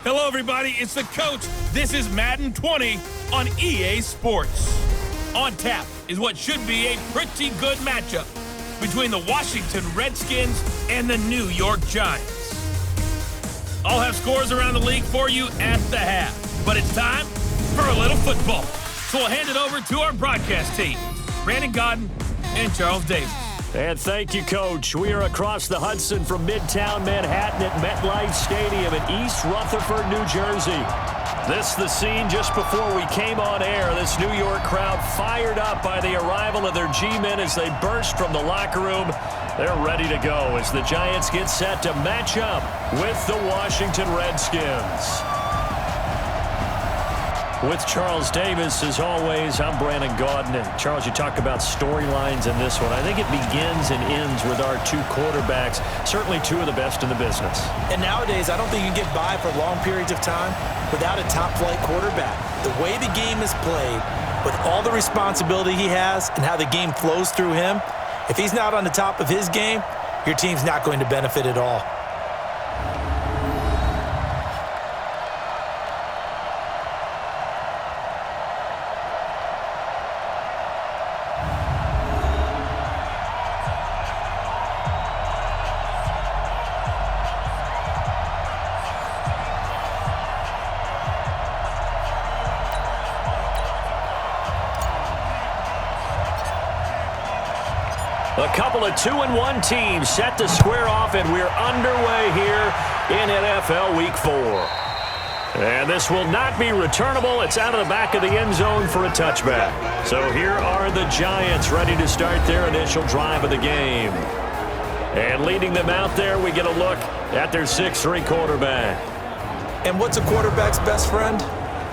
Hello, everybody. It's the coach. This is Madden 20 on EA Sports. On tap is what should be a pretty good matchup between the Washington Redskins and the New York Giants. I'll have scores around the league for you at the half, but it's time for a little football. So we'll hand it over to our broadcast team, Brandon Godden and Charles Davis. And thank you, Coach. We are across the Hudson from Midtown Manhattan at MetLife Stadium in East Rutherford, New Jersey. This the scene just before we came on air. This New York crowd fired up by the arrival of their G-men as they burst from the locker room. They're ready to go as the Giants get set to match up with the Washington Redskins. With Charles Davis, as always, I'm Brandon Godden. And Charles, you talk about storylines in this one. I think it begins and ends with our two quarterbacks, certainly two of the best in the business. And nowadays, I don't think you can get by for long periods of time without a top-flight quarterback. The way the game is played, with all the responsibility he has and how the game flows through him, if he's not on the top of his game, your team's not going to benefit at all. A couple of 2-1 teams set to square off, and we're underway here in NFL Week 4. And this will not be returnable. It's out of the back of the end zone for a touchback. So here are the Giants ready to start their initial drive of the game. And leading them out there, we get a look at their 6'3" quarterback. And what's a quarterback's best friend?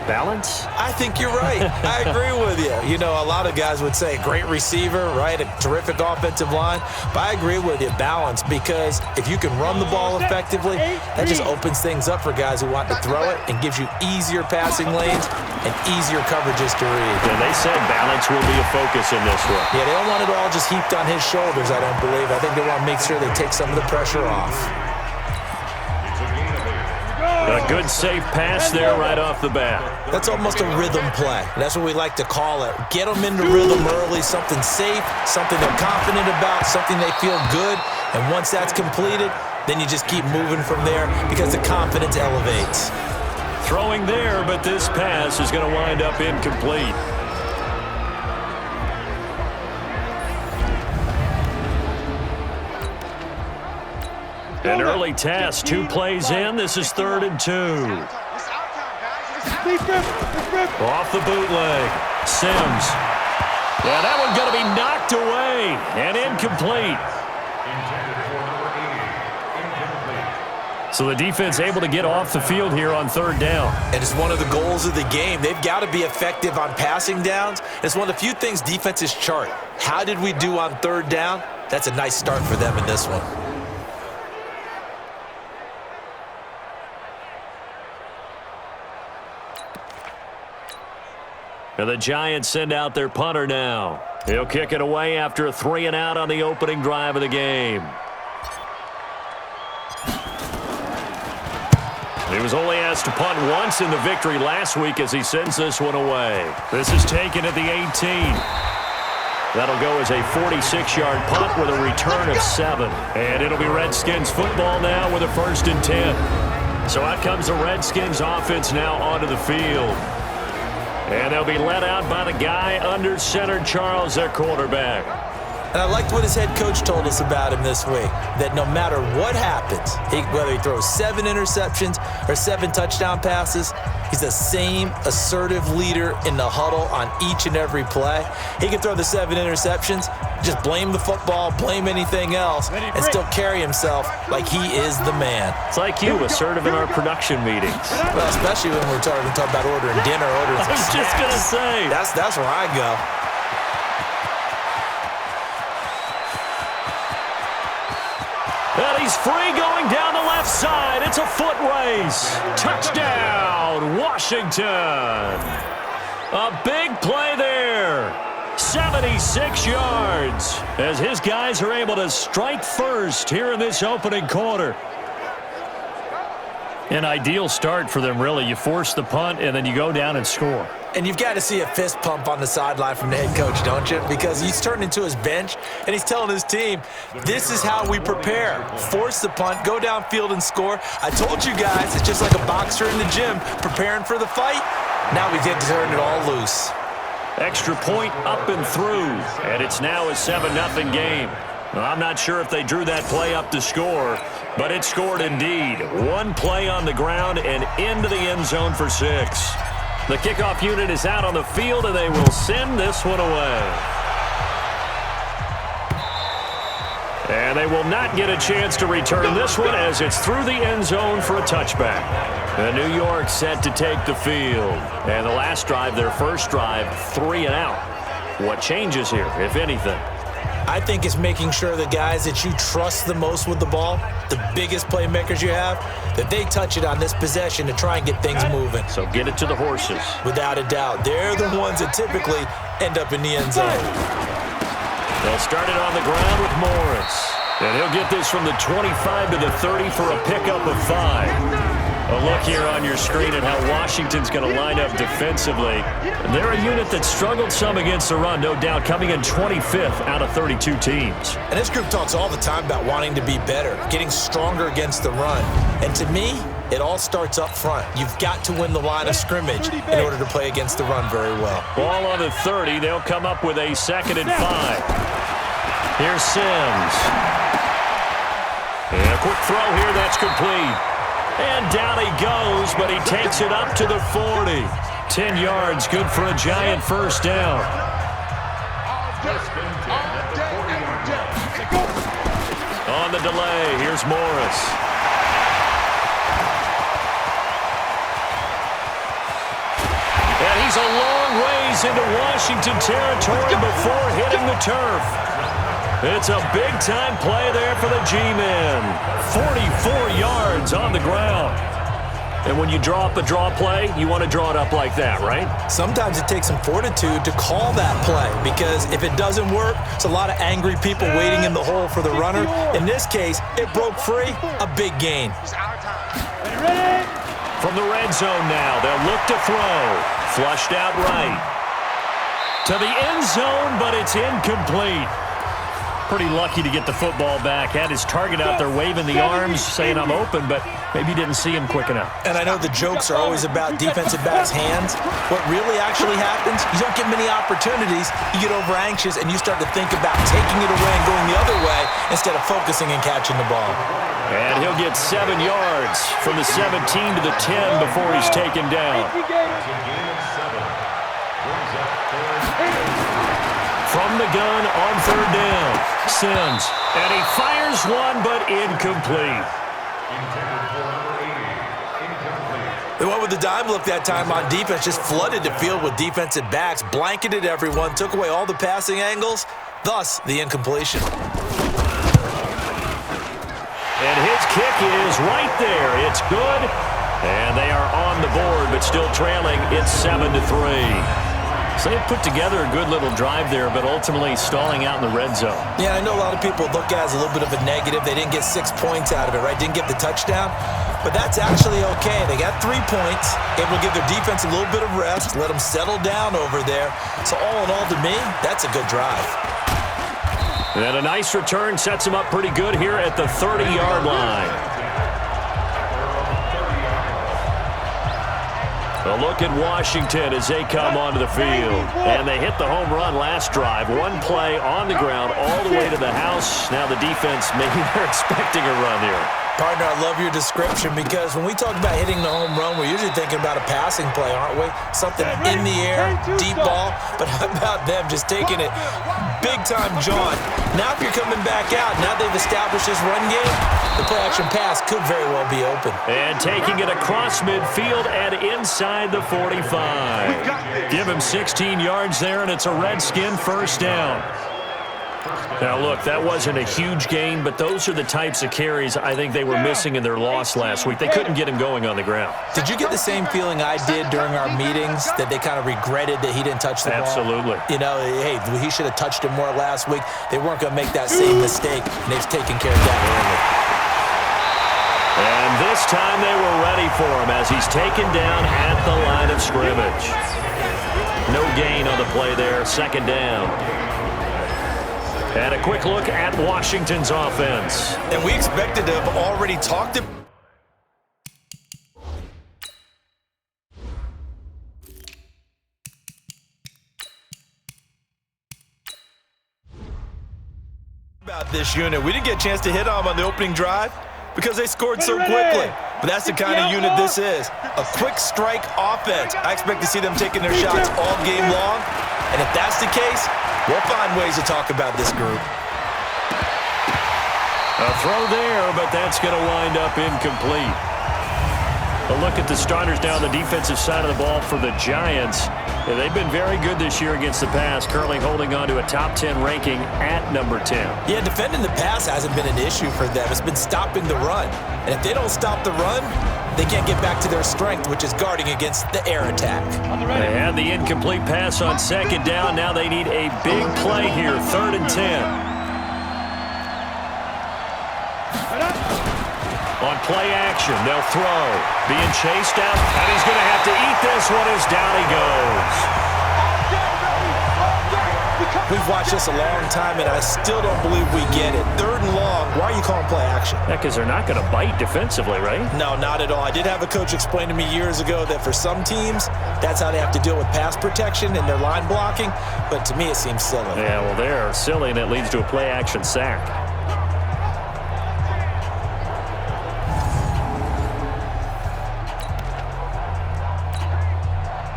Balance? I think you're right. I agree with you. You know, a lot of guys would say great receiver, right? A terrific offensive line. But I agree with you, balance, because if you can run the ball effectively, that just opens things up for guys who want to throw it and gives you easier passing lanes and easier coverages to read. And they said balance will be a focus in this one. Yeah, they don't want it all just heaped on his shoulders, I don't believe. I think they want to make sure they take some of the pressure off. A good, safe pass there right off the bat. That's almost a rhythm play. That's what we like to call it. Get them into rhythm early, something safe, something they're confident about, something they feel good. And once that's completed, then you just keep moving from there because the confidence elevates. Throwing there, but this pass is going to wind up incomplete. An early test, 2 plays in. This is 3rd and 2. Off the bootleg. Sims. Yeah, that one's going to be knocked away and incomplete. So the defense able to get off the field here on 3rd down. And it's one of the goals of the game. They've got to be effective on passing downs. It's one of the few things defenses chart. How did we do on 3rd down? That's a nice start for them in this one. And the Giants send out their punter now. He'll kick it away after a 3-and-out on the opening drive of the game. He was only asked to punt once in the victory last week as he sends this one away. This is taken at the 18. That'll go as a 46-yard punt with a return of 7. And it'll be Redskins football now with a 1st and 10. So out comes the Redskins offense now onto the field. And they'll be led out by the guy under center, Charles, their quarterback. And I liked what his head coach told us about him this week, that no matter what happens, whether he throws 7 interceptions or 7 touchdown passes, he's the same assertive leader in the huddle on each and every play. He can throw the 7 interceptions, just blame the football, blame anything else, and still carry himself like he is the man. It's like you, assertive in our production meetings. Well, especially when we're talking about ordering dinner, ordering I was just going to say. That's where I go. And he's free going down the left side. It's a foot race. Touchdown, Washington. A big play there. 76 yards as his guys are able to strike first here in this opening quarter. An ideal start for them, really. You force the punt, and then you go down and score. And you've got to see a fist pump on the sideline from the head coach, don't you? Because he's turned into his bench, and he's telling his team, this is how we prepare. Force the punt, go downfield and score. I told you guys, it's just like a boxer in the gym preparing for the fight. Now we get to turn it all loose. Extra point up and through, and it's now a 7-0 game. Well, I'm not sure if they drew that play up to score, but it scored indeed. One play on the ground and into the end zone for 6. The kickoff unit is out on the field, and they will send this one away. And they will not get a chance to return this one as it's through the end zone for a touchback. And New York set to take the field. And the last drive, their first drive, 3 and out. What changes here, if anything? I think it's making sure the guys that you trust the most with the ball, the biggest playmakers you have, that they touch it on this possession to try and get things moving. So get it to the horses. Without a doubt. They're the ones that typically end up in the end zone. They'll start it on the ground with Morris. And he'll get this from the 25 to the 30 for a pickup of 5. A look here on your screen at how Washington's going to line up defensively. They're a unit that struggled some against the run, no doubt, coming in 25th out of 32 teams. And this group talks all the time about wanting to be better, getting stronger against the run. And to me, it all starts up front. You've got to win the line of scrimmage in order to play against the run very well. Ball on the 30. They'll come up with a 2nd and 5. Here's Sims. And a quick throw here. That's complete. And down he goes, but he takes it up to the 40. 10 yards, good for a giant first down. On the delay, here's Morris. And he's a long ways into Washington territory before hitting the turf. It's a big-time play there for the G-men. 44 yards on the ground. And when you draw up a draw play, you want to draw it up like that, right? Sometimes it takes some fortitude to call that play because if it doesn't work, it's a lot of angry people waiting in the hole for the runner. In this case, it broke free, a big gain. From the red zone now, they'll look to throw. Flushed out right. To the end zone, but it's incomplete. Pretty lucky to get the football back. Had his target out there waving the arms, saying I'm open, but maybe didn't see him quick enough. And I know the jokes are always about defensive backs' hands. What really actually happens, you don't get many opportunities. You get over anxious, and you start to think about taking it away and going the other way instead of focusing and catching the ball. And he'll get 7 yards from the 17 to the 10 before he's taken down. From the gun on 3rd down, Sims. And he fires one, but incomplete. They went with the dime look that time on defense, just flooded the field with defensive backs, blanketed everyone, took away all the passing angles, thus the incompletion. And his kick is right there. It's good. And they are on the board, but still trailing. It's 7-3. So they put together a good little drive there, but ultimately stalling out in the red zone. Yeah, I know a lot of people look at it as a little bit of a negative. They didn't get 6 points out of it, right? Didn't get the touchdown. But that's actually okay. They got 3 points. Able to give their defense a little bit of rest, let them settle down over there. So all in all, to me, that's a good drive. And a nice return sets them up pretty good here at the 30-yard line. A look at Washington as they come onto the field. And they hit the home run last drive. One play on the ground all the way to the house. Now the defense, maybe they're expecting a run here. Partner, I love your description because when we talk about hitting the home run, we're usually thinking about a passing play, aren't we? Something in the air, deep ball. But how about them just taking it big-time jaunt? Now if you're coming back out, now they've established this run game, the play-action pass could very well be open. And taking it across midfield and inside the 45. Give him 16 yards there, and it's a Redskin first down. Now, look, that wasn't a huge gain, but those are the types of carries I think they were missing in their loss last week. They couldn't get him going on the ground. Did you get the same feeling I did during our meetings, that they kind of regretted that he didn't touch the ball? Absolutely. You know, hey, he should have touched it more last week. They weren't going to make that same mistake, and they've taken care of that early. And this time they were ready for him as he's taken down at the line of scrimmage. No gain on the play there, second down. And a quick look at Washington's offense. And we expected to have already talked about this unit. We didn't get a chance to hit on the opening drive because they scored so quickly. But that's the kind of unit this is. A quick strike offense. I expect to see them taking their shots all game long. And if that's the case, we'll find ways to talk about this group. A throw there, but that's going to wind up incomplete. A look at the starters down the defensive side of the ball for the Giants. Yeah, they've been very good this year against the pass, currently holding on to a top 10 ranking at number 10. Yeah, defending the pass hasn't been an issue for them. It's been stopping the run. And if they don't stop the run, they can't get back to their strength, which is guarding against the air attack. They had the incomplete pass on second down. Now they need a big play here, 3rd and 10. On play action, they'll throw. Being chased out, and he's going to have to eat this one as down he goes. We've watched this a long time, and I still don't believe we get it. 3rd and long, why are you calling play action? Yeah, because they're not going to bite defensively, right? No, not at all. I did have a coach explain to me years ago that for some teams, that's how they have to deal with pass protection and their line blocking, but to me it seems silly. Yeah, well, they're silly, and it leads to a play action sack.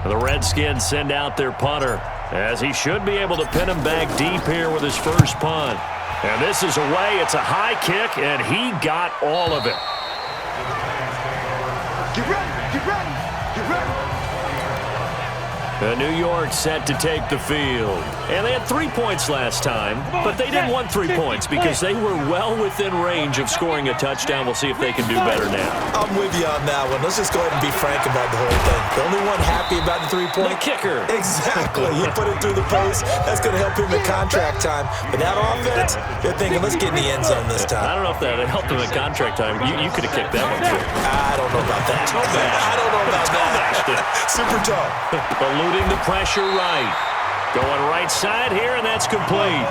The Redskins send out their punter, as he should be able to pin him back deep here with his first punt. And this is away. It's a high kick, and he got all of it. Get ready, get ready, get ready. New York set to take the field. And they had 3 points last time, but they didn't want 3 points because they were well within range of scoring a touchdown. We'll see if they can do better now. I'm with you on that one. Let's just go ahead and be frank about the whole thing. The only one happy about the 3-point? The kicker. Exactly. You put it through the post. That's going to help him in contract time. But that offense, they're thinking, let's get in the end zone this time. I don't know if that helped him in contract time. You could have kicked that one, too. I don't know about that. I don't know about that. Super tall. Eluding the pressure right. Going right side here, and that's complete.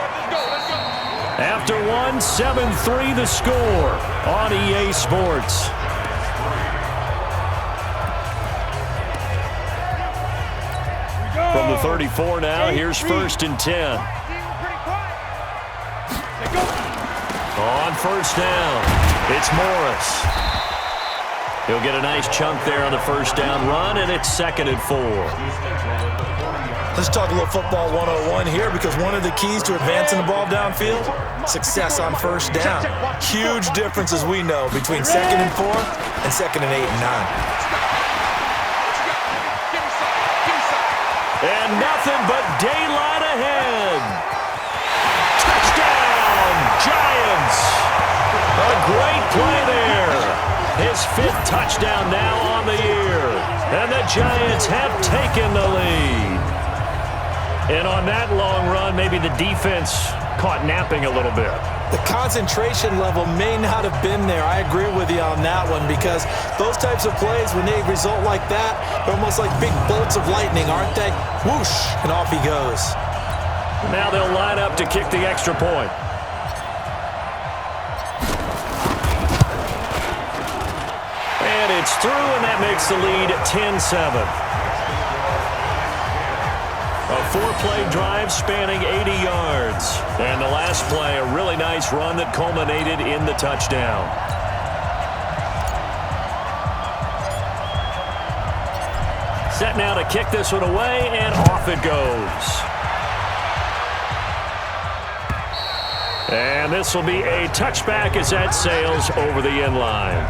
After one, 7-3 the score on EA Sports. From the 34 now, here's 1st and 10. On 1st down, it's Morris. He'll get a nice chunk there on the 1st down run, and it's 2nd and 4. Let's talk a little football 101 here, because one of the keys to advancing the ball downfield, success on 1st down. Huge difference, as we know, between 2nd and 4 and 2nd and 8 and 9. And nothing but daylight ahead. Touchdown, Giants. A great play there. His 5th touchdown now on the year. And the Giants have taken the lead. And on that long run, maybe the defense caught napping a little bit. The concentration level may not have been there. I agree with you on that one, because those types of plays, when they result like that, they're almost like big bolts of lightning, aren't they? Whoosh, and off he goes. Now they'll line up to kick the extra point. And it's through, and that makes the lead 10-7. A 4-play drive spanning 80 yards. And the last play, a really nice run that culminated in the touchdown. Set now to kick this one away, and off it goes. And this will be a touchback as that sails over the end line.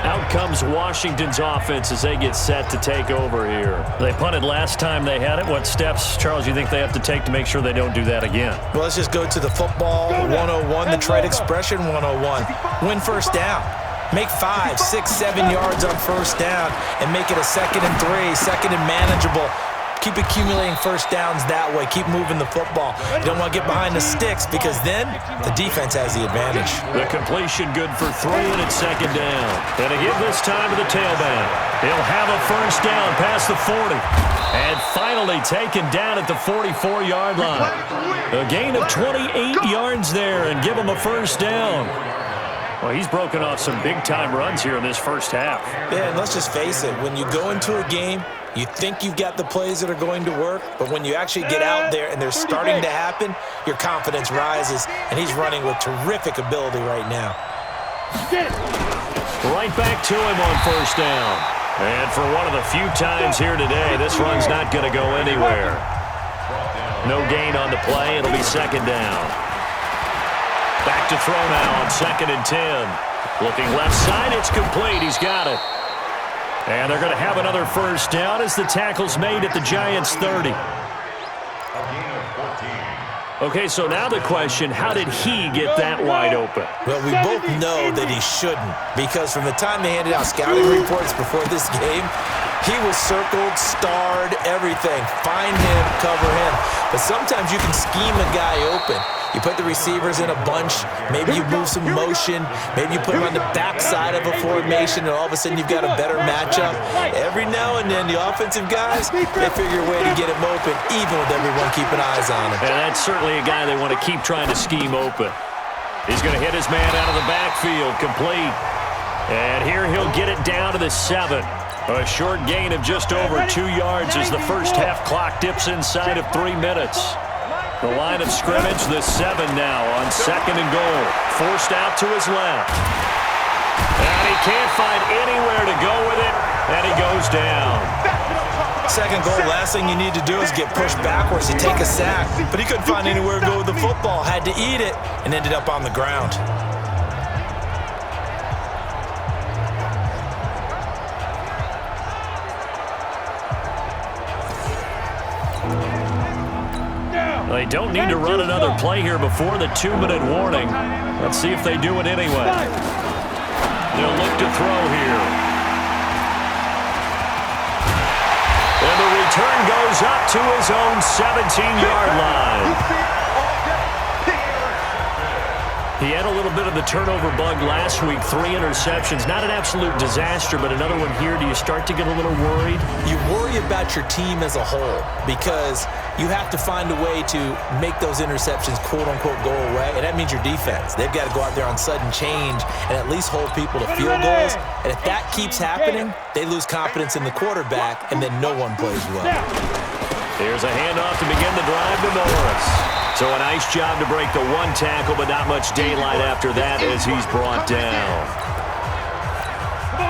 Out comes Washington's offense as they get set to take over here. They punted last time they had it. What steps, Charles, you think they have to take to make sure they don't do that again? Well, let's just go to the football 101, the trade expression 101. Win 1st down. Make 5, 6, 7 yards on 1st down and make it a 2nd and 3, 2nd and manageable. Keep accumulating first downs that way. Keep moving the football. You don't want to get behind the sticks because then the defense has the advantage. The completion good for 3, and it's second down. And to give this time to the tailback. He'll have a first down past the 40. And finally taken down at the 44-yard line. A gain of 28 yards there and give him a first down. Well, he's broken off some big-time runs here in this first half. Yeah, and let's just face it. When you go into a game, you think you've got the plays that are going to work, but when you actually get out there and they're starting to happen, your confidence rises, and he's running with terrific ability right now. Right back to him on first down. And for one of the few times here today, this run's not going to go anywhere. No gain on the play. It'll be second down. Back to throw now on 2nd and 10. Looking left side, it's complete. He's got it. And they're going to have another first down as the tackle's made at the Giants' 30. Okay, so now the question, how did he get that wide open? Well, we both know that he shouldn't, because from the time they handed out scouting reports before this game, he was circled, starred, everything. Find him, cover him. But sometimes you can scheme a guy open. You put the receivers in a bunch. Maybe you move some motion. Maybe you put them on the backside of a formation, and all of a sudden you've got a better matchup. Every now and then, the offensive guys, they figure a way to get him open, even with everyone keeping eyes on him. And that's certainly a guy they want to keep trying to scheme open. He's going to hit his man out of the backfield, complete. And here he'll get it down to the 7. A short gain of just over 2 yards as the first half clock dips inside of 3 minutes. The line of scrimmage, the 7 now on 2nd and goal. Forced out to his left. And he can't find anywhere to go with it, and he goes down. Second goal, last thing you need to do is get pushed backwards to take a sack. But he couldn't find anywhere to go with the football, had to eat it, and ended up on the ground. They don't need to run another play here before the 2-minute warning. Let's see if they do it anyway. They'll look to throw here. And the return goes up to his own 17-yard line. He had a little bit of the turnover bug last week, 3 interceptions. Not an absolute disaster, but another one here. Do you start to get a little worried? You worry about your team as a whole because you have to find a way to make those interceptions, quote-unquote, go away, and that means your defense. They've got to go out there on sudden change and at least hold people to field goals, and if that keeps happening, they lose confidence in the quarterback, and then no one plays well. Here's a handoff to begin the drive to Morris. So a nice job to break the 1 tackle, but not much daylight after that as he's brought down.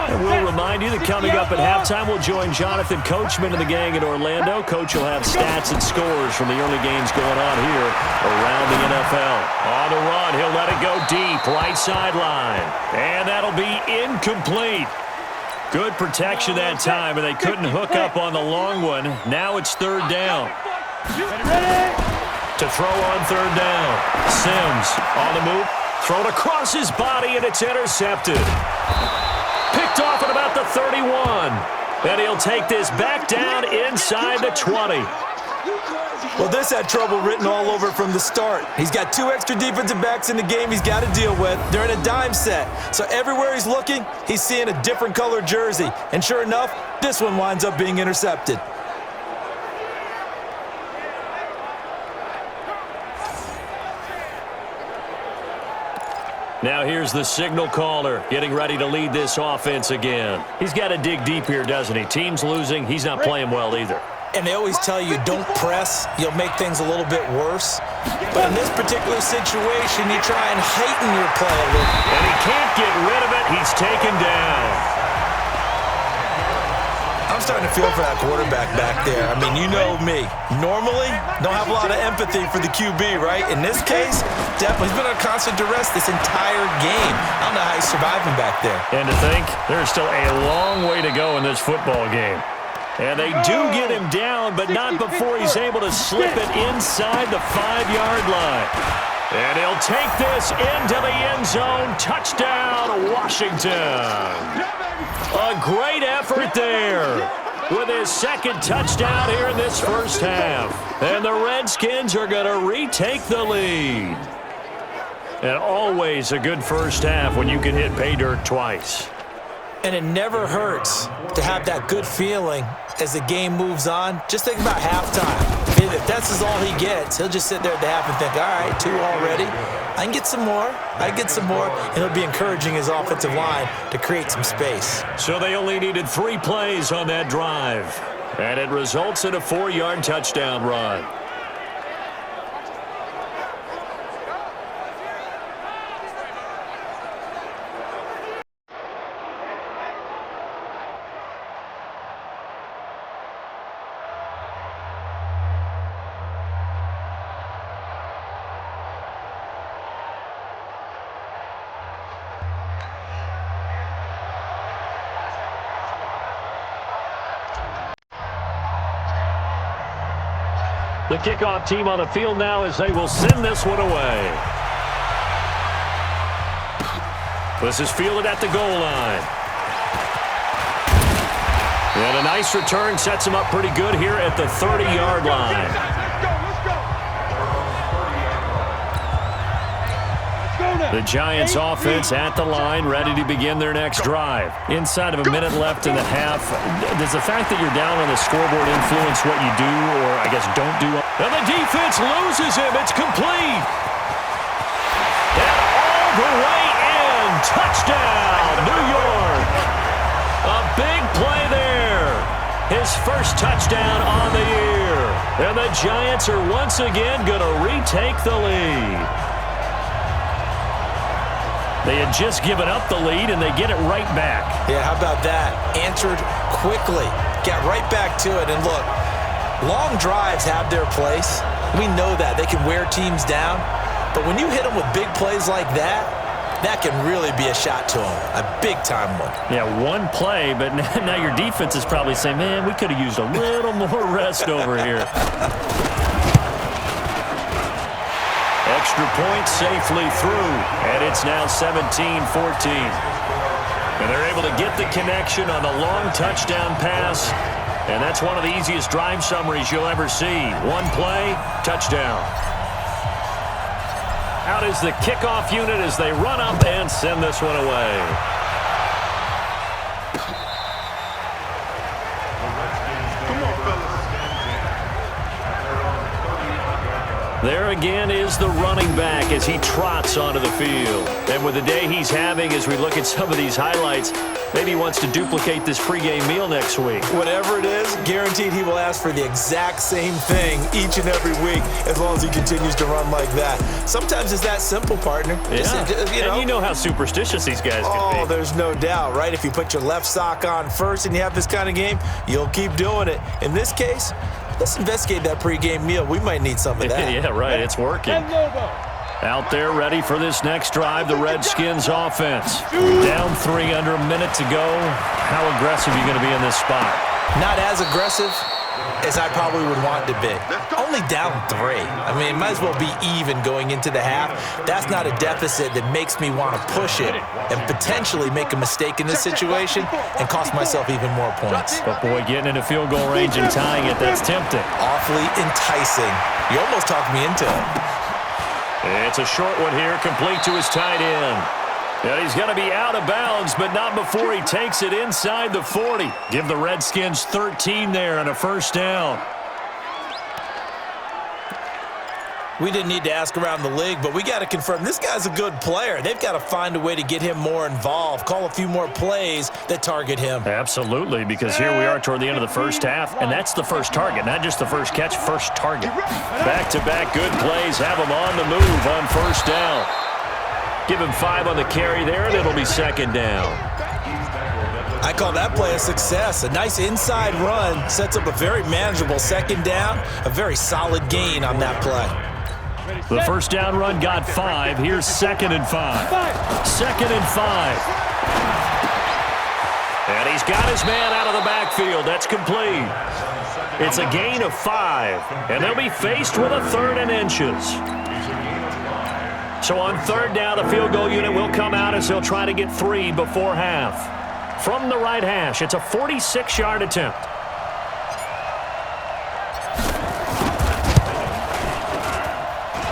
And we'll remind you that coming up at halftime, we'll join Jonathan Coachman and the gang in Orlando. Coach will have stats and scores from the early games going on here around the NFL. On the run, he'll let it go deep, right sideline. And that'll be incomplete. Good protection that time, and they couldn't hook up on the long one. Now it's 3rd down. To throw on 3rd down. Sims on the move. Thrown across his body, and it's intercepted. Picked off at about the 31. And he'll take this back down inside the 20. Well, this had trouble written all over from the start. He's got 2 extra defensive backs in the game he's got to deal with. They're in a dime set. So everywhere he's looking, he's seeing a different color jersey. And sure enough, this one winds up being intercepted. Now here's the signal caller getting ready to lead this offense again. He's got to dig deep here, doesn't he? Team's losing. He's not playing well either. And they always tell you, don't press. You'll make things a little bit worse. But in this particular situation, you try and heighten your play a little. And he can't get rid of it. He's taken down. I'm starting to feel for that quarterback back there. I mean, you know me. Normally, don't have a lot of empathy for the QB, right? In this case, definitely. He's been on constant duress this entire game. I don't know how he's surviving back there. And to think, there's still a long way to go in this football game. And they do get him down, but not before he's able to slip it inside the 5-yard line. And he'll take this into the end zone. Touchdown, Washington. A great effort there. with his second touchdown here in this first half. And the Redskins are going to retake the lead. And always a good first half when you can hit pay dirt twice. And it never hurts to have that good feeling as the game moves on. Just think about halftime. If that's all he gets, he'll just sit there at the half and think, all right, 2 already. I can get some more. And it'll be encouraging his offensive line to create some space. So they only needed 3 plays on that drive. And it results in a 4-yard touchdown run. The kickoff team on the field now as they will send this one away. This is fielded at the goal line. And a nice return sets him up pretty good here at the 30-yard line. The Giants offense at the line, ready to begin their next drive. Inside of a minute left in the half, does the fact that you're down on the scoreboard influence what you do, or I guess don't do? And the defense loses him. It's complete. And all the way in. Touchdown, New York. A big play there. His first touchdown on the year. And the Giants are once again going to retake the lead. They had just given up the lead, and they get it right back. Yeah, how about that? Answered quickly. Got right back to it. And look, long drives have their place. We know that. They can wear teams down. But when you hit them with big plays like that, that can really be a shot to them. A big-time one. Yeah, one play, but now your defense is probably saying, man, we could have used a little more rest over here. Extra point safely through, and it's now 17-14. And they're able to get the connection on the long touchdown pass, and that's one of the easiest drive summaries you'll ever see. One play, touchdown. Out is the kickoff unit as they run up and send this one away. There again is the running back as he trots onto the field. And with the day he's having, as we look at some of these highlights, maybe he wants to duplicate this pregame meal next week. Whatever it is, guaranteed he will ask for the exact same thing each and every week as long as he continues to run like that. Sometimes it's that simple, partner. Yeah. And you know how superstitious these guys can be. Oh, there's no doubt, right? If you put your left sock on first and you have this kind of game, you'll keep doing it. In this case, let's investigate that pregame meal. We might need some of that. Yeah, right. It's working. Out there ready for this next drive, the Redskins offense. Down 3 under a minute to go. How aggressive are you going to be in this spot? Not as aggressive as I probably would want to be. Only down 3. I mean, it might as well be even going into the half. That's not a deficit that makes me want to push it and potentially make a mistake in this situation and cost myself even more points. But, boy, getting into field goal range and tying it, that's tempting. Awfully enticing. You almost talked me into it. It's a short one here, complete to his tight end. And he's going to be out of bounds, but not before he takes it inside the 40. Give the Redskins 13 there and a first down. We didn't need to ask around the league, but we got to confirm this guy's a good player. They've got to find a way to get him more involved, call a few more plays that target him. Absolutely, because here we are toward the end of the first half, and that's the first target, not just the first catch, first target. Back-to-back good plays have him on the move on first down. Give him 5 on the carry there, and it'll be second down. I call that play a success. A nice inside run sets up a very manageable second down, a very solid gain on that play. The first down run got 5. Here's 2nd and 5. 2nd and 5. And he's got his man out of the backfield. That's complete. It's a gain of 5. And they'll be faced with a 3rd and inches. So on 3rd down, the field goal unit will come out as they'll try to get 3 before half. From the right hash, it's a 46-yard attempt.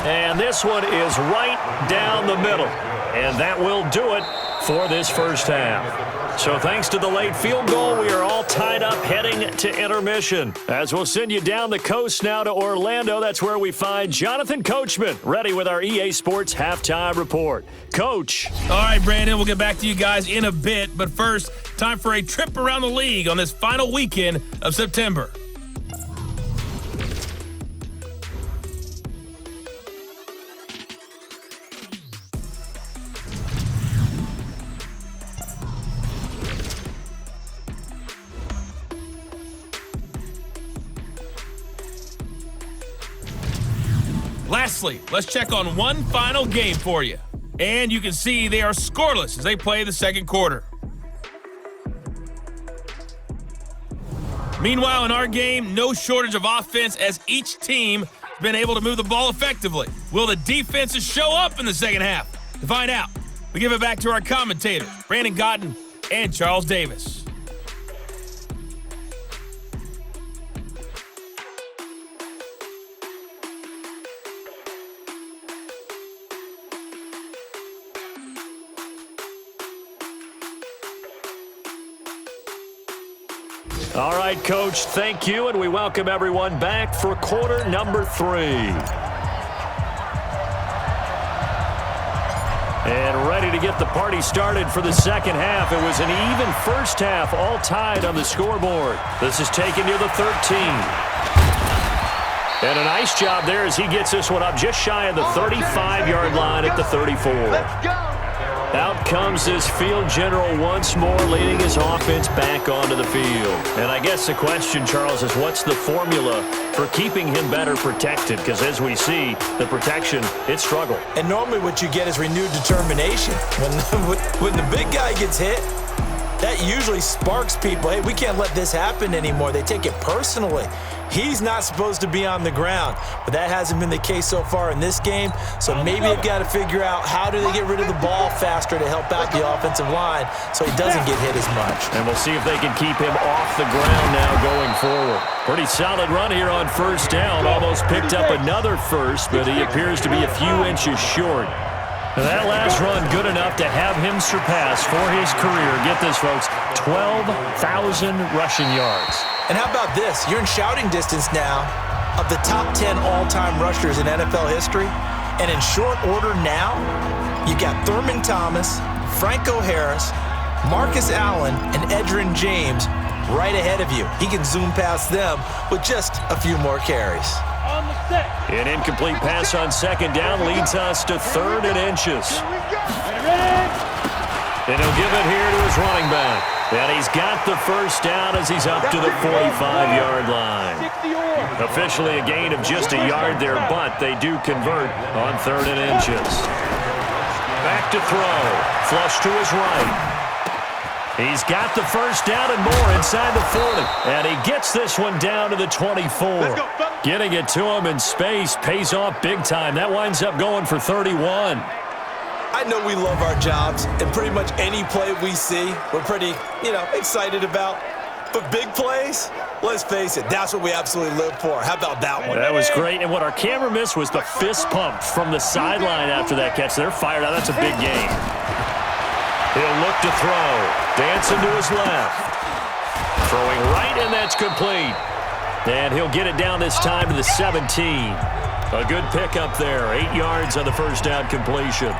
And this one is right down the middle. And that will do it for this first half. So thanks to the late field goal, we are all tied up heading to intermission. As we'll send you down the coast now to Orlando, that's where we find Jonathan Coachman, ready with our EA Sports Halftime Report. Coach. All right, Brandon, we'll get back to you guys in a bit. But first, time for a trip around the league on this final weekend of September. Lastly, let's check on one final game for you. And you can see they are scoreless as they play the second quarter. Meanwhile, in our game, no shortage of offense as each team has been able to move the ball effectively. Will the defenses show up in the second half? To find out, we give it back to our commentators, Brandon Gotten and Charles Davis. All right, Coach, thank you, and we welcome everyone back for quarter number 3. And ready to get the party started for the second half. It was an even first half, all tied on the scoreboard. This is taken near the 13. And a nice job there as he gets this one up just shy of the 35-yard line at the 34. Let's go. Out comes this field general once more, leading his offense back onto the field. And I guess the question, Charles, is what's the formula for keeping him better protected? Because as we see, the protection, it struggled. And normally what you get is renewed determination. When the big guy gets hit, that usually sparks people. Hey, we can't let this happen anymore. They take it personally. He's not supposed to be on the ground, but that hasn't been the case so far in this game. So maybe they've got to figure out how do they get rid of the ball faster to help out the offensive line so he doesn't get hit as much. And we'll see if they can keep him off the ground now going forward. Pretty solid run here on first down. Almost picked up another first, but he appears to be a few inches short. And that last run good enough to have him surpass for his career, get this, folks, 12,000 rushing yards. And how about this? You're in shouting distance now of the top 10 all-time rushers in NFL history. And in short order now, you got Thurman Thomas, Franco Harris, Marcus Allen, and Edgerrin James right ahead of you. He can zoom past them with just a few more carries. An incomplete pass on second down leads us to 3rd and inches. And he'll give it here to his running back. And he's got the first down as he's up to the 45-yard line. Officially a gain of just a yard there, but they do convert on 3rd and inches. Back to throw. Flush to his right. He's got the first down and more inside the 40. And he gets this one down to the 24. Getting it to him in space pays off big time. That winds up going for 31. I know we love our jobs, and pretty much any play we see, we're pretty, excited about. But big plays, let's face it, that's what we absolutely live for. How about that one? That was great. And what our camera missed was the fist pump from the sideline after that catch. They're fired out. That's a big game. He'll look to throw. Dancing to his left. Throwing right, and that's complete. And he'll get it down this time to the 17. A good pickup there. 8 yards on the first down completion.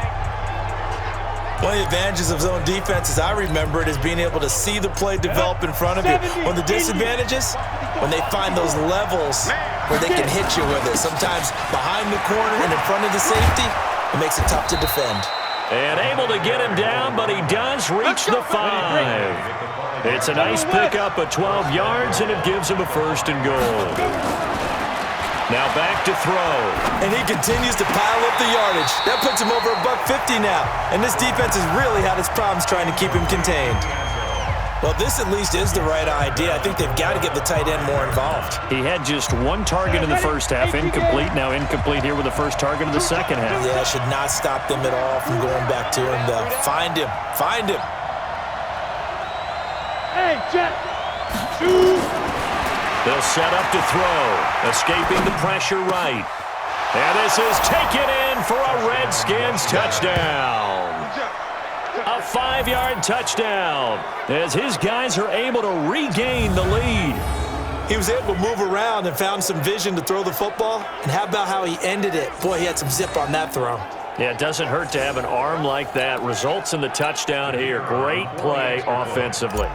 One of the advantages of zone defense, as I remember it, is being able to see the play develop in front of you. One of the disadvantages, when they find those levels where they can hit you with it. Sometimes behind the corner and in front of the safety, it makes it tough to defend. And able to get him down, but he does reach the 5. It's a nice pickup of 12 yards, and it gives him a 1st and goal. Now back to throw. And he continues to pile up the yardage. That puts him over $150 now. And this defense has really had its problems trying to keep him contained. Well, this at least is the right idea. I think they've got to get the tight end more involved. He had just 1 target in the first half, incomplete. Now incomplete here with the first target of the second half. Yeah, should not stop them at all from going back to him, though. Find him. Find him. Hey, Jet. 2. They'll set up to throw. Escaping the pressure right. And this is taken in for a Redskins touchdown. A 5-yard touchdown as his guys are able to regain the lead. He was able to move around and found some vision to throw the football. And how about how he ended it? Boy, he had some zip on that throw. Yeah, it doesn't hurt to have an arm like that. Results in the touchdown here. Great play offensively.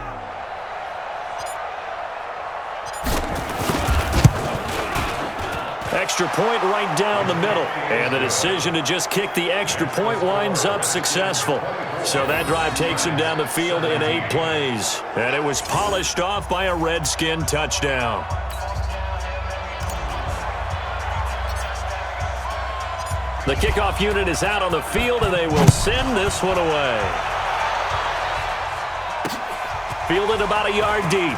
Extra point right down the middle. And the decision to just kick the extra point winds up successful. So that drive takes him down the field in 8 plays. And it was polished off by a Redskin touchdown. The kickoff unit is out on the field, and they will send this one away. Fielded about a yard deep.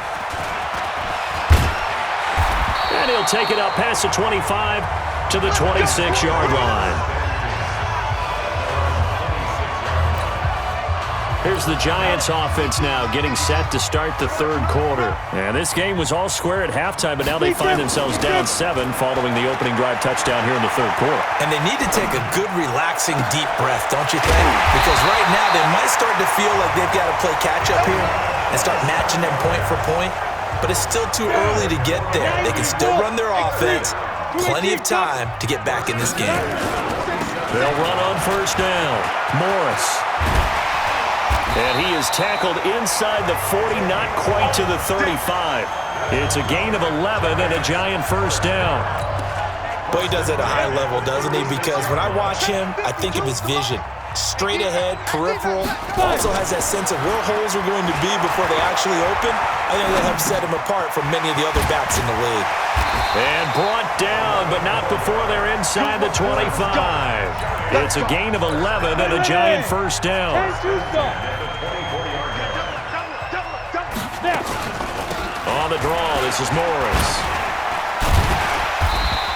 And he'll take it up past the 25 to the 26-yard line. Here's the Giants offense now getting set to start the third quarter. And this game was all square at halftime, but now they find themselves down 7 following the opening drive touchdown here in the third quarter. And they need to take a good, relaxing, deep breath, don't you think? Because right now they might start to feel like they've got to play catch-up here and start matching them point for point. But it's still too early to get there. They can still run their offense. Plenty of time to get back in this game. They'll run on first down. Morris. And he is tackled inside the 40, not quite to the 35. It's a gain of 11 and a Giant first down. Boy, he does it at a high level, doesn't he? Because when I watch him, I think of his vision. Straight ahead, peripheral. Also has that sense of where holes are going to be before they actually open. I think that helps set him apart from many of the other backs in the league. And brought down, but not before they're inside the 25. It's a gain of 11 and a Giant first down. On the draw, this is Morris.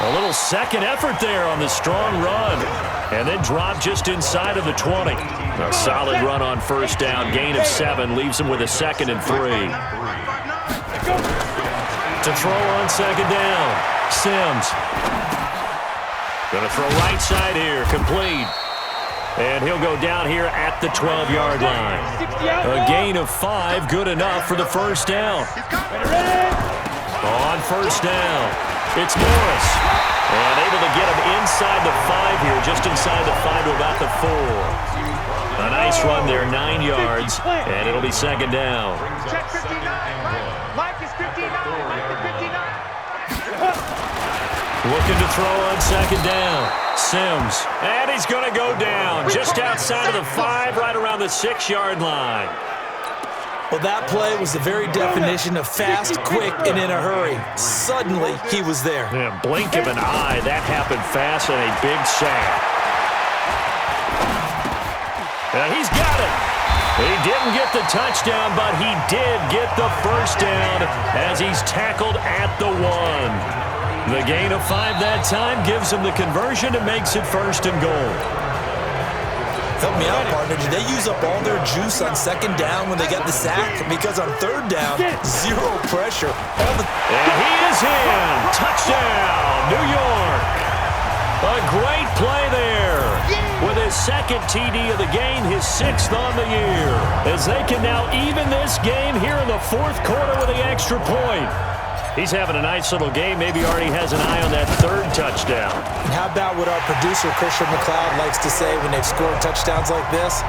A little second effort there on the strong run. And then drop just inside of the 20. A solid run on first down. Gain of 7 leaves him with a 2nd and 3. To throw on second down. Sims. Going to throw right side here. Complete. And he'll go down here at the 12-yard line. A gain of 5, good enough for the first down. On first down, it's Morris. And able to get him inside the 5 here, just inside the 5 to about the 4. A nice run there, 9 yards, and it'll be second down. Check 59. Mike is 59. Mike is 59. Looking to throw on second down. Sims. And he's going to go down just outside of the 5, right around the 6-yard line. Well, that play was the very definition of fast, quick, and in a hurry. Suddenly, he was there. Yeah, blink of an eye. That happened fast and a big sack. And he's got it. He didn't get the touchdown, but he did get the first down as he's tackled at the 1. The gain of 5 that time gives him the conversion and makes it first and goal. Help me out, partner. Did they use up all their juice on second down when they got the sack? Because on third down, 0 pressure. And he is in. Touchdown, New York. A great play there. With his 2nd TD of the game, his 6th on the year. As they can now even this game here in the 4th quarter with the extra point. He's having a nice little game. Maybe already has an eye on that 3rd touchdown. And how about what our producer, Christian McLeod, likes to say when they've scored touchdowns like this?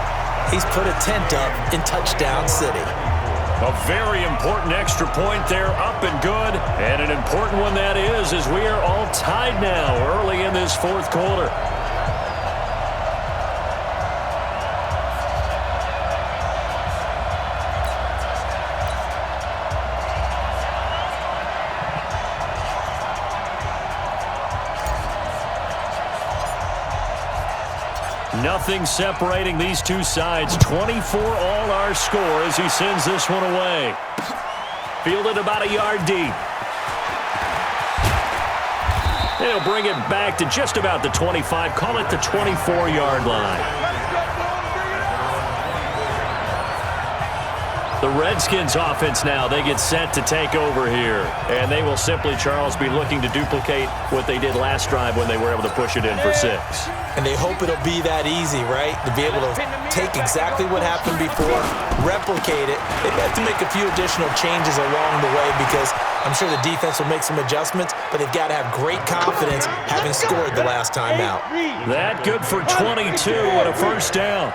He's put a tent up in Touchdown City. A very important extra point there, up and good. And an important one that is, as we are all tied now early in this 4th quarter. Nothing separating these two sides. 24 all our score as he sends this one away. Fielded about a yard deep. And he'll bring it back to just about the 25. Call it the 24-yard line. The Redskins offense now, they get set to take over here. And they will simply, Charles, be looking to duplicate what they did last drive when they were able to push it in for 6. And they hope it'll be that easy, right? To be able to take exactly what happened before, replicate it. They have to make a few additional changes along the way because I'm sure the defense will make some adjustments, but they've got to have great confidence having scored the last time out. That good for 22 and a first down.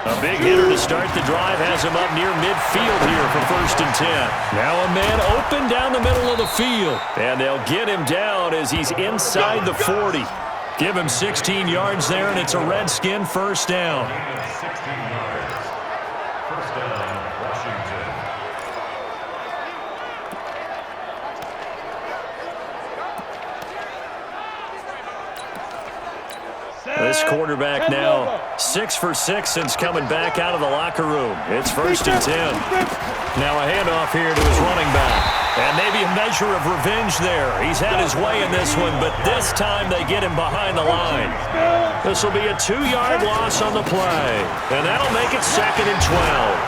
A big hitter to start the drive has him up near midfield here for 1st and 10. Now a man open down the middle of the field. And they'll get him down as he's inside the 40. Give him 16 yards there, and it's a Redskin first down. This quarterback now 6 for 6 since coming back out of the locker room. It's 1st and 10. Now a handoff here to his running back. And maybe a measure of revenge there. He's had his way in this one, but this time they get him behind the line. This will be a 2-yard loss on the play. And that'll make it 2nd and 12.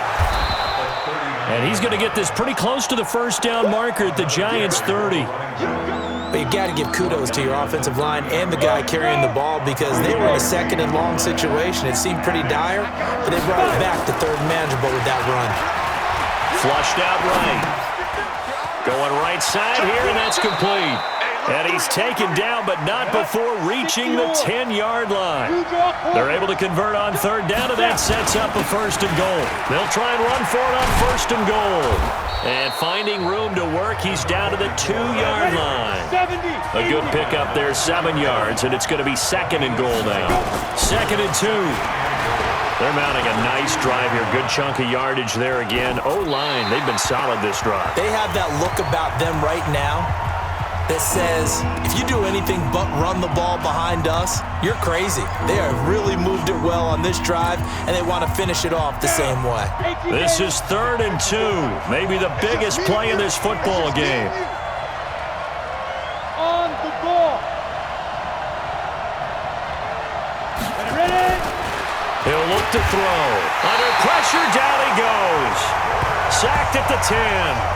And he's going to get this pretty close to the first down marker at the Giants' 30. But you've got to give kudos to your offensive line and the guy carrying the ball because they were in a 2nd and long situation. It seemed pretty dire, but they brought it back to 3rd and manageable with that run. Flushed out right. Going right side here, and that's complete. And he's taken down, but not before reaching the 10-yard line. They're able to convert on 3rd down, and that sets up a 1st and goal. They'll try and run for it on 1st and goal. And finding room to work, he's down to the 2-yard line. A good pickup there, 7 yards, and it's going to be 2nd and goal now. 2nd and 2. They're mounting a nice drive here. Good chunk of yardage there again. O-line, they've been solid this drive. They have that look about them right now that says, if you do anything but run the ball behind us, you're crazy. They have really moved it well on this drive, and they want to finish it off the same way. This is 3rd and 2. Maybe the biggest play in this football game. On the ball. Ready? He'll look to throw. Under pressure, down he goes. Sacked at the 10.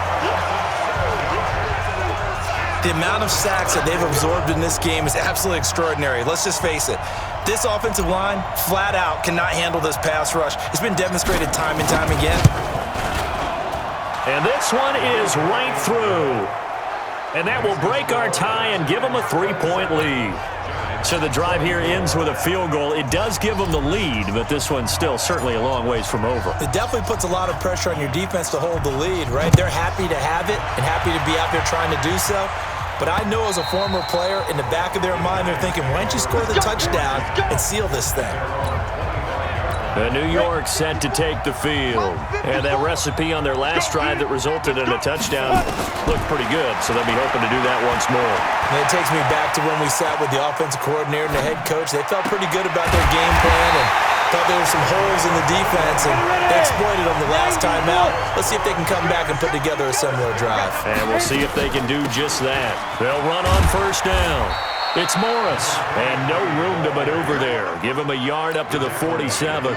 The amount of sacks that they've absorbed in this game is absolutely extraordinary. Let's just face it. This offensive line, flat out, cannot handle this pass rush. It's been demonstrated time and time again. And this one is right through. And that will break our tie and give them a 3-point lead. So the drive here ends with a field goal. It does give them the lead, but this one's still certainly a long ways from over. It definitely puts a lot of pressure on your defense to hold the lead, right? They're happy to have it and happy to be out there trying to do so. But I know as a former player, in the back of their mind, they're thinking, why don't you score the touchdown and seal this thing? New York set to take the field. And that recipe on their last drive that resulted in a touchdown looked pretty good, so they'll be hoping to do that once more. And it takes me back to when we sat with the offensive coordinator and the head coach. They felt pretty good about their game plan and thought there were some holes in the defense, and they exploited them the last time out. Let's see if they can come back and put together a similar drive. And we'll see if they can do just that. They'll run on 1st down. It's Morris, and no room to maneuver there. Give him a yard up to the 47.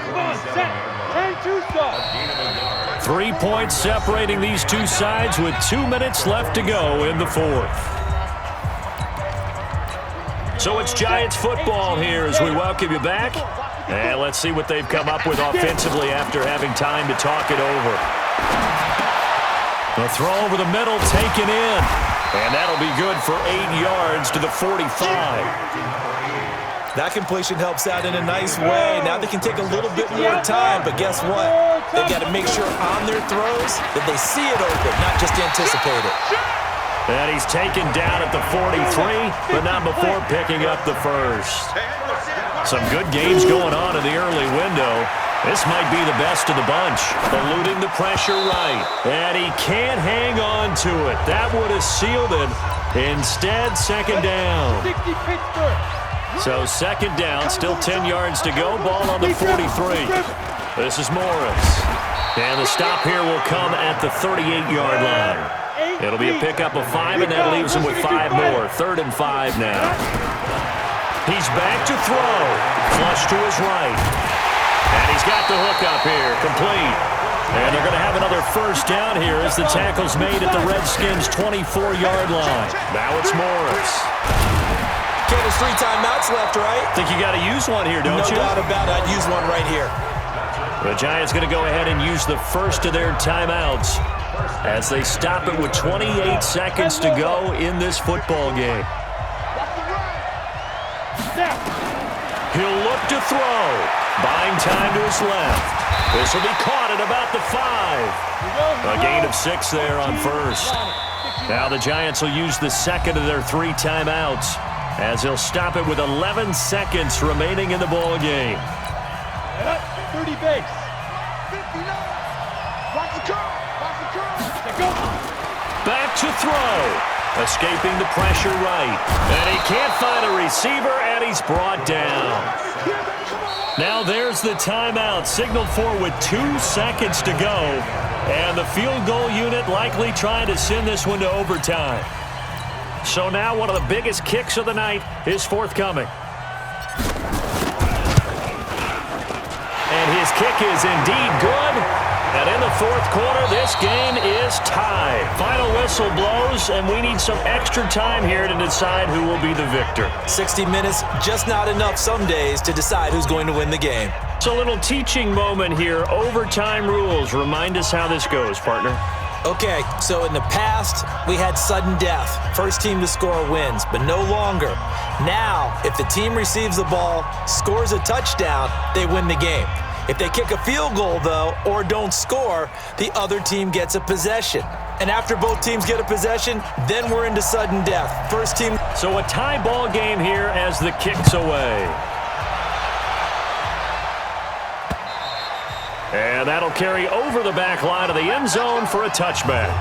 3 points separating these two sides with 2 minutes left to go in the 4th. So it's Giants football here as we welcome you back. And let's see what they've come up with offensively after having time to talk it over. The throw over the middle taken in. And that'll be good for 8 yards to the 45. That completion helps out in a nice way. Now they can take a little bit more time, but guess what? They've got to make sure on their throws that they see it open, not just anticipate it. And he's taken down at the 43, but not before picking up the first. Some good games going on in the early window. This might be the best of the bunch. Eluding the pressure right. And he can't hang on to it. That would have sealed it. Instead, 2nd down. So 2nd down, still 10 yards to go. Ball on the 43. This is Morris. And the stop here will come at the 38-yard line. It'll be a pickup of 5, and that leaves him with 5 more. 3rd and 5 now. He's back to throw. Flush to his right. And he's got the hook up here, complete. And they're going to have another first down here as the tackle's made at the Redskins' 24-yard line. Now it's Morris. Okay, there's 3 timeouts left, right? Think you got to use one here, don't you? No doubt about it. I'd use one right here. The Giants going to go ahead and use the first of their timeouts as they stop it with 28 seconds to go in this football game. He'll look to throw. Buying time to his left. This will be caught at about the 5. A gain of 6 there on first. Now the Giants will use the second of their 3 timeouts as they'll stop it with 11 seconds remaining in the ball game. 30 base. 59. Watch the curl. Watch the curl. Back to throw. Escaping the pressure right. And he can't find a receiver, and he's brought down. Now there's the timeout, signaled for with 2 seconds to go. And the field goal unit likely trying to send this one to overtime. So now one of the biggest kicks of the night is forthcoming. And his kick is indeed good. And in the fourth quarter, this game is tied. Final whistle blows, and we need some extra time here to decide who will be the victor. 60 minutes, just not enough some days to decide who's going to win the game. So a little teaching moment here. Overtime rules. Remind us how this goes, partner. Okay, so in the past, we had sudden death. First team to score wins, but no longer. Now, if the team receives the ball, scores a touchdown, they win the game. If they kick a field goal, though, or don't score, the other team gets a possession. And after both teams get a possession, then we're into sudden death. First team. So a tie ball game here as the kick's away. And that'll carry over the back line of the end zone for a touchback.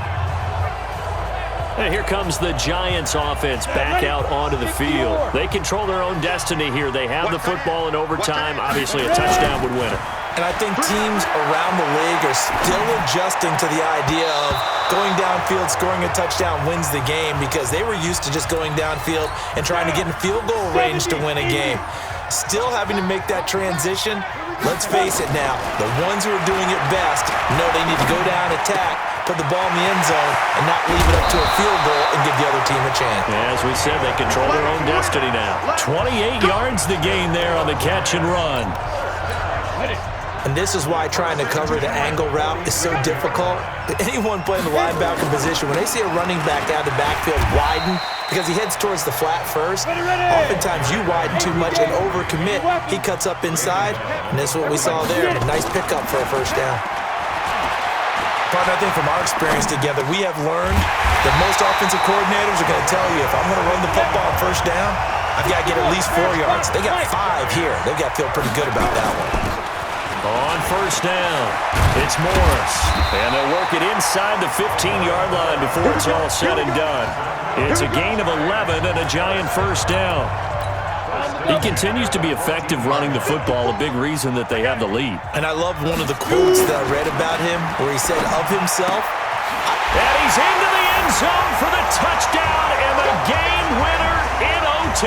And here comes the Giants offense back out onto the field. They control their own destiny here. They have the football in overtime. Obviously, a touchdown would win it. And I think teams around the league are still adjusting to the idea of going downfield, scoring a touchdown wins the game, because they were used to just going downfield and trying to get in field goal range to win a game. Still having to make that transition. Let's face it now, the ones who are doing it best know they need to go down, attack, put the ball in the end zone, and not leave it up to a field goal and give the other team a chance. As we said, they control their own destiny now. 28 yards the gain there on the catch and run. And this is why trying to cover the angle route is so difficult. Anyone playing the linebacker position, when they see a running back out of the backfield widen, because he heads towards the flat first, oftentimes you widen too much and overcommit. He cuts up inside, and this is what we saw there. A nice pickup for a first down. But I think from our experience together, we have learned that most offensive coordinators are going to tell you, if I'm going to run the football on first down, I've got to get at least 4 yards. They got 5 here. They've got to feel pretty good about that one. On first down, it's Morris. And they'll work it inside the 15-yard line before it's all said and done. It's a gain of 11 and a Giant first down. He continues to be effective running the football, a big reason that they have the lead. And I love one of the quotes that I read about him where he said of himself, and he's into the end zone for the touchdown and the game winner in OT.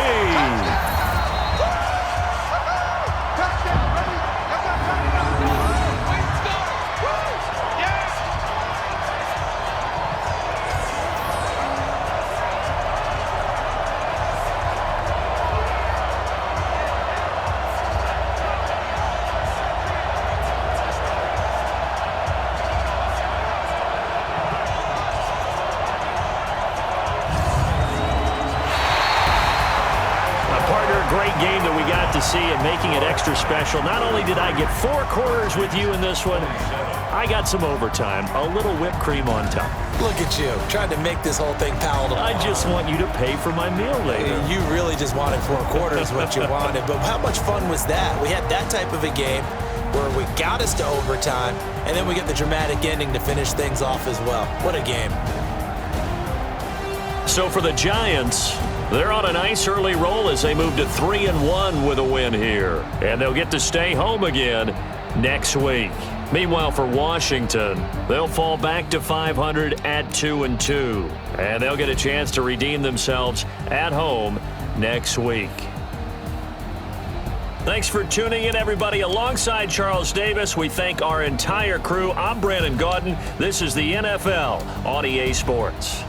Game that we got to see and making it extra special. Not only did I get 4 quarters with you in this one, I got some overtime, a little whipped cream on top. Look at you, trying to make this whole thing palatable. I just want you to pay for my meal later. You really just wanted 4 quarters what you wanted, but how much fun was that? We had that type of a game where we got us to overtime, and then we get the dramatic ending to finish things off as well. What a game. So for the Giants, they're on a nice early roll as they move to 3-1 with a win here. And they'll get to stay home again next week. Meanwhile, for Washington, they'll fall back to 500 at 2-2. And they'll get a chance to redeem themselves at home next week. Thanks for tuning in, everybody. Alongside Charles Davis, we thank our entire crew. I'm Brandon Gaudin. This is the NFL on EA Sports.